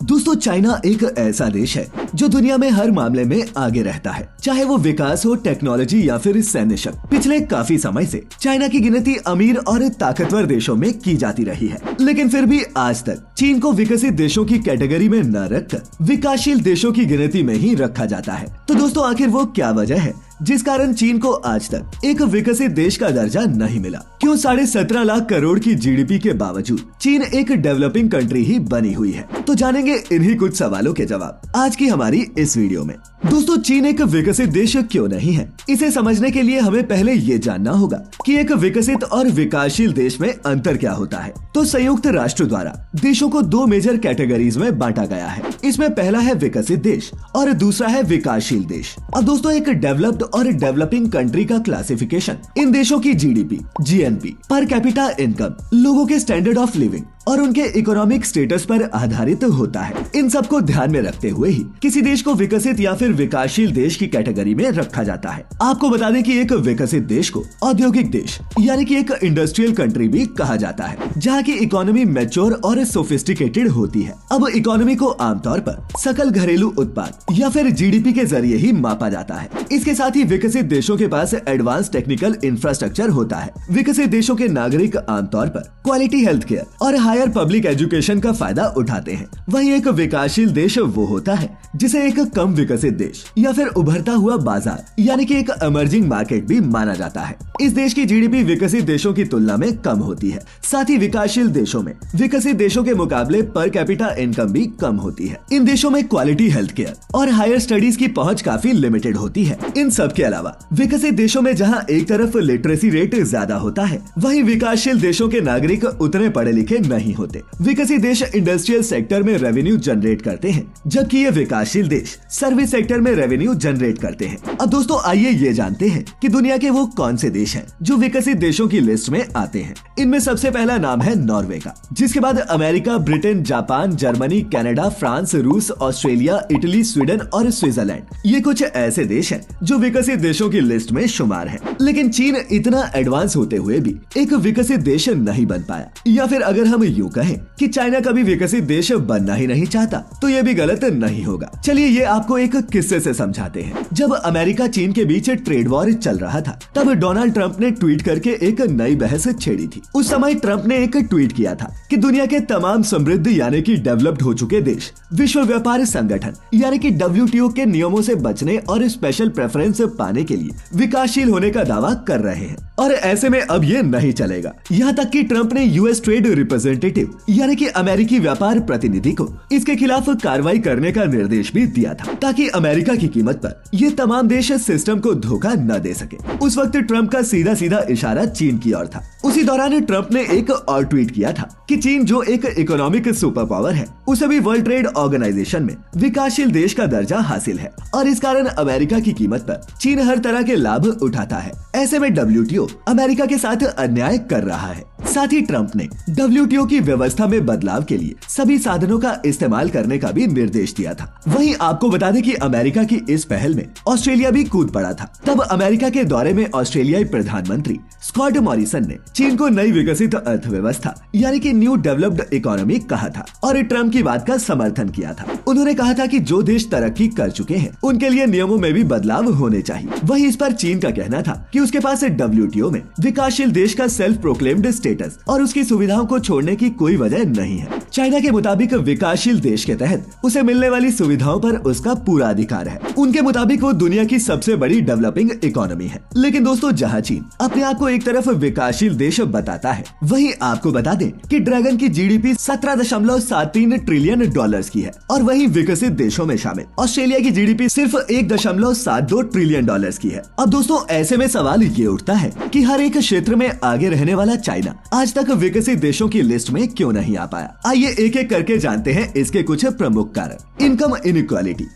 दोस्तों चाइना एक ऐसा देश है जो दुनिया में हर मामले में आगे रहता है, चाहे वो विकास हो, टेक्नोलॉजी या फिर सैन्य शक्ति। पिछले काफी समय से चाइना की गिनती अमीर और ताकतवर देशों में की जाती रही है, लेकिन फिर भी आज तक चीन को विकसित देशों की कैटेगरी में न रखकर विकासशील देशों की गिनती में ही रखा जाता है। तो दोस्तों आखिर वो क्या वजह है जिस कारण चीन को आज तक एक विकसित देश का दर्जा नहीं मिला? क्यों 17.5 लाख करोड़ की जीडीपी के बावजूद चीन एक डेवलपिंग कंट्री ही बनी हुई है? तो जानेंगे इन्हीं कुछ सवालों के जवाब आज की हमारी इस वीडियो में। दोस्तों चीन एक विकसित देश क्यों नहीं है, इसे समझने के लिए हमें पहले ये जानना होगा कि एक विकसित और विकासशील देश में अंतर क्या होता है। तो संयुक्त राष्ट्र द्वारा देशों को 2 मेजर कैटेगरीज में बांटा गया है। इसमें पहला है विकसित देश और दूसरा है विकासशील देश। अब दोस्तों एक डेवलप्ड और डेवलपिंग कंट्री का क्लासिफिकेशन इन देशों की GDP, GNP, per capita income, लोगों के स्टैंडर्ड ऑफ लिविंग और उनके इकोनॉमिक स्टेटस पर आधारित होता है। इन सब को ध्यान में रखते हुए ही किसी देश को विकसित या फिर विकासशील देश की कैटेगरी में रखा जाता है। आपको बता दें कि एक विकसित देश को औद्योगिक देश यानी कि एक इंडस्ट्रियल कंट्री भी कहा जाता है, जहाँ की इकोनॉमी मैच्योर और सोफिस्टिकेटेड होती है। अब इकोनॉमी को आमतौर पर सकल घरेलू उत्पाद या फिर जीडीपी के जरिए ही मापा जाता है। इसके साथ ही विकसित देशों के पास एडवांस टेक्निकल इंफ्रास्ट्रक्चर होता है। विकसित देशों के नागरिक आमतौर पर क्वालिटी हेल्थ केयर और हायर पब्लिक एजुकेशन का फायदा उठाते हैं। वहीं एक विकासशील देश वो होता है जिसे एक कम विकसित देश या फिर उभरता हुआ बाजार यानी कि एक इमर्जिंग मार्केट भी माना जाता है। इस देश की जीडीपी विकसित देशों की तुलना में कम होती है। साथ ही विकासशील देशों में विकसित देशों के मुकाबले पर कैपिटा इनकम भी कम होती है। इन देशों में क्वालिटी हेल्थ केयर और हायर स्टडीज की पहुंच काफी लिमिटेड होती है। इन सब के अलावा विकसित देशों में जहां एक तरफ लिटरेसी रेट ज्यादा होता है, वहीं विकासशील देशों के नागरिक उतने पढ़े लिखे नहीं होते। विकसित देश इंडस्ट्रियल सेक्टर में रेवेन्यू जनरेट करते हैं, जबकि ये विकासशील देश सर्विस सेक्टर में रेवेन्यू जनरेट करते हैं। अब दोस्तों आइए ये जानते हैं कि दुनिया के वो कौन से देश हैं जो विकसित देशों की लिस्ट में आते हैं। इनमें सबसे पहला नाम है नॉर्वे का, जिसके बाद America, Britain, Japan, Germany, Canada, France, रूस, ऑस्ट्रेलिया, इटली, स्वीडन और स्विट्जरलैंड। ये कुछ ऐसे देश हैं जो विकसित देशों की लिस्ट में शुमार हैं। लेकिन चीन इतना एडवांस होते हुए भी एक विकसित देश नहीं बन पाया, या फिर अगर हम यूँ कहें कि चाइना कभी विकसित देश बनना ही नहीं चाहता, तो ये भी गलत नहीं होगा। चलिए ये आपको एक किस्से से समझाते हैं। जब अमेरिका चीन के बीच ट्रेड वॉर चल रहा था, तब डोनाल्ड ट्रंप ने ट्वीट करके एक नई बहस छेड़ी थी। उस समय ट्रंप ने एक ट्वीट किया था कि दुनिया के तमाम समृद्ध यानी कि डेवलप्ड हो चुके देश विश्व व्यापार संगठन यानी कि WTO के नियमों से बचने और स्पेशल प्रेफरेंस पाने के लिए विकासशील होने का दावा कर रहे हैं, और ऐसे में अब ये नहीं चलेगा। यहाँ तक कि ट्रंप ने यूएस ट्रेड रिप्रेजेंटेटिव यानी कि अमेरिकी व्यापार प्रतिनिधि को इसके खिलाफ कार्रवाई करने का निर्देश भी दिया था, ताकि अमेरिका की कीमत पर ये तमाम देश सिस्टम को धोखा न दे सके। उस वक्त ट्रंप का सीधा सीधा इशारा चीन की ओर था। उसी दौरान ट्रंप ने एक और ट्वीट किया था कि चीन जो एक इकोनॉमिक सुपर पावर है, उसे भी वर्ल्ड ट्रेड ऑर्गेनाइजेशन में विकासशील देश का दर्जा हासिल है, और इस कारण अमेरिका की कीमत पर चीन हर तरह के लाभ उठाता है। ऐसे में WTO अमेरिका के साथ अन्याय कर रहा है। साथ ही ट्रंप ने WTO की व्यवस्था में बदलाव के लिए सभी साधनों का इस्तेमाल करने का भी निर्देश दिया था। वहीं आपको बता दें कि अमेरिका की इस पहल में ऑस्ट्रेलिया भी कूद पड़ा था। तब अमेरिका के दौरे में ऑस्ट्रेलियाई प्रधानमंत्री स्कॉट मॉरिसन ने चीन को नई विकसित अर्थव्यवस्था यानी कि न्यू डेवलप्ड इकोनॉमी कहा था, और ट्रंप की बात का समर्थन किया था। उन्होंने कहा था कि जो देश तरक्की कर चुके हैं उनके लिए नियमों में भी बदलाव होने चाहिए। वहीं इस पर चीन का कहना था कि उसके पास WTO में विकासशील देश का सेल्फ प्रोक्लेम्ड स्टेटस और उसकी सुविधाओं को छोड़ने की कोई वजह नहीं है। चाइना के मुताबिक विकासशील देश के तहत उसे मिलने वाली सुविधाओं पर उसका पूरा अधिकार है। उनके मुताबिक वो दुनिया की सबसे बड़ी डेवलपिंग इकोनॉमी है। लेकिन दोस्तों जहां चीन अपने आप को एक तरफ विकासशील देश बताता है, वहीं आपको बता दें कि ड्रैगन की जीडीपी 17.73 ट्रिलियन डॉलर्स की है, और वहीं विकसित देशों में शामिल ऑस्ट्रेलिया की जीडीपी सिर्फ 1.72 ट्रिलियन डॉलर्स की है। अब दोस्तों ऐसे में सवाल ये उठता है कि हर एक क्षेत्र में आगे रहने वाला चाइना आज तक विकसित देशों की लिस्ट में क्यों नहीं आ पाया। आइए एक एक करके जानते हैं इसके कुछ प्रमुख कारण। Income inequality.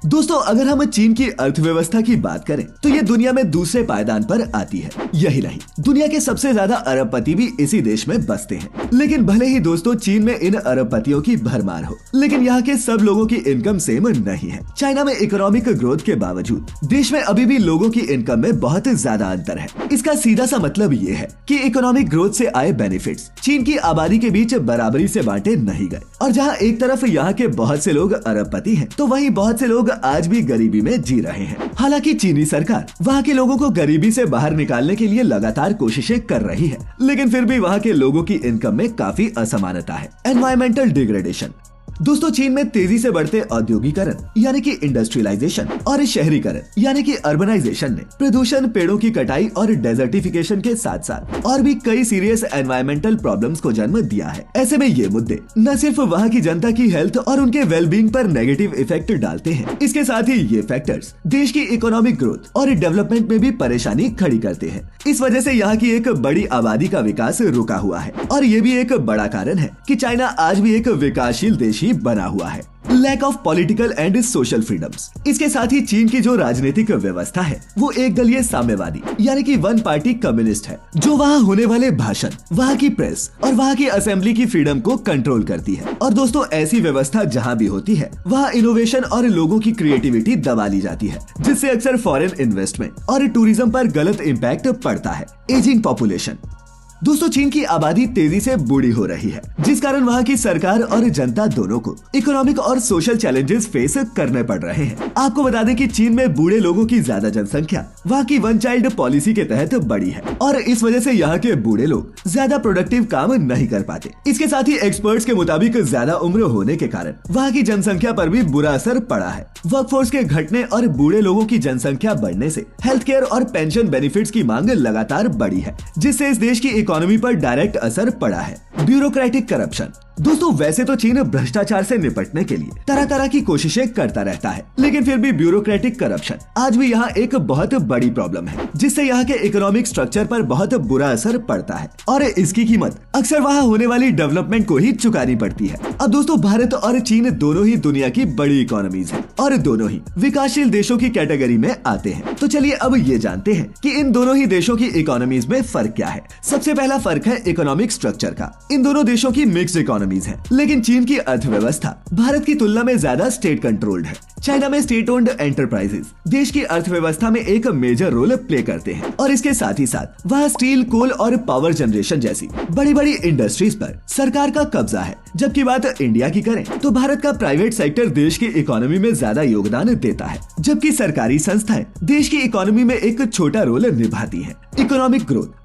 दोस्तों अगर हम चीन की अर्थव्यवस्था की बात करें तो ये दुनिया में दूसरे पायदान पर आती है। यही नहीं, दुनिया के सबसे ज्यादा अरबपति भी इसी देश में बसते हैं। लेकिन भले ही दोस्तों चीन में इन अरबपतियों की भरमार हो, लेकिन यहाँ के सब लोगों की इनकम सेम नहीं है। चाइना में इकोनॉमिक ग्रोथ के बावजूद देश में अभी भी लोगों की इनकम में बहुत ज्यादा अंतर है। इसका सीधा सा मतलब ये है कि इकोनॉमिक ग्रोथ से आए बेनिफिट्स चीन की आबादी के बीच बराबरी से बांटे नहीं गए। और जहाँ एक तरफ यहाँ के बहुत से लोग अरबपति हैं, तो वहीं बहुत से लोग आज भी गरीबी में जी रहे हैं। हालांकि चीनी सरकार वहाँ के लोगों को गरीबी से बाहर निकालने के लिए लगातार कोशिशें कर रही है, लेकिन फिर भी वहाँ के लोगों की इनकम में काफी असमानता है। Environmental degradation. दोस्तों चीन में तेजी से बढ़ते औद्योगिकरण यानी कि इंडस्ट्रियलाइजेशन और शहरीकरण यानी कि अर्बनाइजेशन ने प्रदूषण, पेड़ों की कटाई और डेजर्टिफिकेशन के साथ साथ और भी कई सीरियस एनवायरमेंटल प्रॉब्लम्स को जन्म दिया है। ऐसे में ये मुद्दे न सिर्फ वहाँ की जनता की हेल्थ और उनके वेलबींग पर नेगेटिव इफेक्ट डालते हैं, इसके साथ ही ये फैक्टर्स देश की इकोनॉमिक ग्रोथ और डेवलपमेंट में भी परेशानी खड़ी करते हैं। इस वजह से यहाँ की एक बड़ी आबादी का विकास रुका हुआ है और ये भी एक बड़ा कारण है कि चाइना आज भी एक विकासशील देश बना हुआ है। Lack of political and social freedoms. इसके साथ ही चीन की जो राजनीतिक व्यवस्था है वो एक दलीय साम्यवादी यानी कि वन पार्टी कम्युनिस्ट है, जो वहाँ होने वाले भाषण, वहाँ की प्रेस और वहाँ की असेंबली की फ्रीडम को कंट्रोल करती है। और दोस्तों ऐसी व्यवस्था जहाँ भी होती है वहाँ इनोवेशन और लोगों की क्रिएटिविटी दबा ली जाती है, जिससे अक्सर फॉरेन इन्वेस्टमेंट और टूरिज्म पर गलत इम्पैक्ट पड़ता है। Ageing population. दोस्तों चीन की आबादी तेजी से बूढ़ी हो रही है, जिस कारण वहाँ की सरकार और जनता दोनों को इकोनॉमिक और सोशल चैलेंजेस फेस करने पड़ रहे हैं। आपको बता दें कि चीन में बूढ़े लोगों की ज्यादा जनसंख्या वहाँ की वन चाइल्ड पॉलिसी के तहत बढ़ी है और इस वजह से यहाँ के बूढ़े लोग ज्यादा प्रोडक्टिव काम नहीं कर पाते। इसके साथ ही एक्सपर्ट्स के मुताबिक ज्यादा उम्र होने के कारण वहाँ की जनसंख्या पर भी बुरा असर पड़ा है। वर्कफोर्स के घटने और बूढ़े लोगों की जनसंख्या बढ़ने से हेल्थ केयर और पेंशन बेनिफिट्स की मांग लगातार बढ़ी है, जिससे इस देश की इकोनॉमी पर डायरेक्ट असर पड़ा है। Bureaucratic corruption. दोस्तों वैसे तो चीन भ्रष्टाचार से निपटने के लिए तरह तरह की कोशिशें करता रहता है, लेकिन फिर भी ब्यूरोक्रेटिक करप्शन आज भी यहाँ एक बहुत बड़ी प्रॉब्लम है, जिससे यहाँ के इकोनॉमिक स्ट्रक्चर पर बहुत बुरा असर पड़ता है और इसकी कीमत अक्सर वहाँ होने वाली डेवलपमेंट को ही चुकानी पड़ती है। अब दोस्तों भारत और चीन दोनों ही दुनिया की बड़ी इकोनॉमीज हैं और दोनों ही विकासशील देशों की कैटेगरी में आते हैं। तो चलिए अब ये जानते हैं कि इन दोनों ही देशों की इकोनॉमीज में फर्क क्या है। सबसे पहला फर्क है इकोनॉमिक स्ट्रक्चर का। इन दोनों देशों की मिक्स्ड इकोनॉमीज है, लेकिन चीन की अर्थव्यवस्था भारत की तुलना में ज्यादा स्टेट कंट्रोल्ड है। चाइना में स्टेट ओन्ड एंटरप्राइजेस देश की अर्थव्यवस्था में एक मेजर रोल प्ले करते हैं और इसके साथ ही साथ वहाँ स्टील, कोल और पावर जनरेशन जैसी बड़ी बड़ी इंडस्ट्रीज पर सरकार का कब्जा है। जबकि बात इंडिया की करें तो भारत का प्राइवेट सेक्टर देश की इकोनॉमी में ज्यादा योगदान देता है, जबकि सरकारी संस्थाएं देश की इकोनॉमी में एक छोटा रोल निभाती हैं। Economic growth.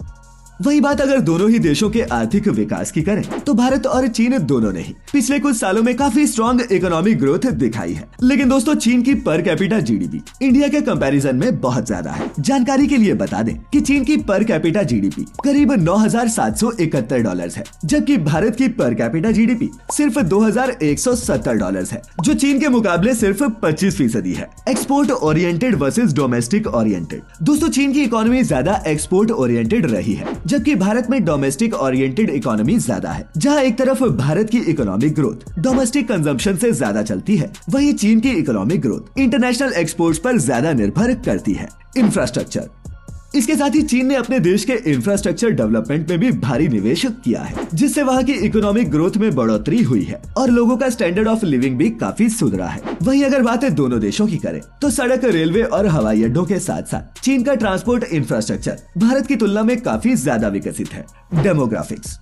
वही बात अगर दोनों ही देशों के आर्थिक विकास की करें तो भारत और चीन दोनों ने ही पिछले कुछ सालों में काफी स्ट्रॉन्ग इकोनॉमिक ग्रोथ दिखाई है। लेकिन दोस्तों चीन की पर कैपिटा जीडीपी इंडिया के कंपैरिजन में बहुत ज्यादा है। जानकारी के लिए बता दें कि चीन की पर कैपिटा जीडीपी करीब $9,771 है, जबकि भारत की पर कैपिटा जीडीपी सिर्फ $2,170 है, जो चीन के मुकाबले सिर्फ 25% है। Export oriented versus domestic oriented. दोस्तों चीन की इकोनॉमी ज्यादा एक्सपोर्ट ओरिएंटेड रही है, जबकि भारत में डोमेस्टिक ओरिएंटेड इकोनॉमी ज्यादा है। जहां एक तरफ भारत की इकोनॉमिक ग्रोथ डोमेस्टिक कंजम्पशन से ज्यादा चलती है, वहीं चीन की इकोनॉमिक ग्रोथ इंटरनेशनल एक्सपोर्ट्स पर ज्यादा निर्भर करती है। इंफ्रास्ट्रक्चर। इसके साथ ही चीन ने अपने देश के इंफ्रास्ट्रक्चर डेवलपमेंट में भी भारी निवेश किया है, जिससे वहाँ की इकोनॉमिक ग्रोथ में बढ़ोतरी हुई है और लोगों का स्टैंडर्ड ऑफ लिविंग भी काफी सुधरा है। वहीं अगर बात दोनों देशों की करें तो सड़क, रेलवे और हवाई अड्डों के साथ साथ चीन का ट्रांसपोर्ट इंफ्रास्ट्रक्चर भारत की तुलना में काफी ज्यादा विकसित है। डेमोग्राफिक्स।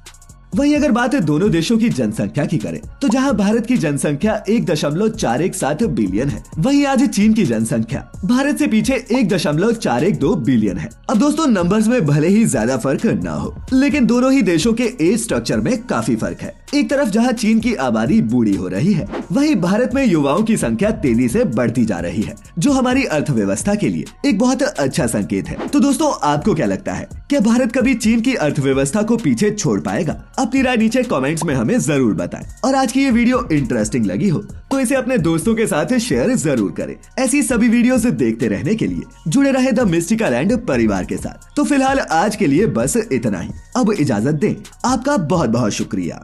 वहीं अगर बात दोनों देशों की जनसंख्या की करें तो जहां भारत की जनसंख्या 1.417 बिलियन है, वहीं आज चीन की जनसंख्या भारत से पीछे 1.412 बिलियन है। अब दोस्तों नंबर्स में भले ही ज्यादा फर्क ना हो, लेकिन दोनों ही देशों के एज स्ट्रक्चर में काफी फर्क है। एक तरफ जहां चीन की आबादी बूढ़ी हो रही है, वहीं भारत में युवाओं की संख्या तेजी से बढ़ती जा रही है, जो हमारी अर्थव्यवस्था के लिए एक बहुत अच्छा संकेत है। तो दोस्तों आपको क्या लगता है, क्या भारत कभी चीन की अर्थव्यवस्था को पीछे छोड़ पाएगा? अपनी राय नीचे कमेंट्स में हमें जरूर बताएं। और आज की ये वीडियो इंटरेस्टिंग लगी हो तो इसे अपने दोस्तों के साथ शेयर जरूर करें। ऐसी सभी वीडियोस देखते रहने के लिए जुड़े रहे द मिस्टिकल एंड परिवार के साथ। तो फिलहाल आज के लिए बस इतना ही। अब इजाजत दें। आपका बहुत बहुत शुक्रिया।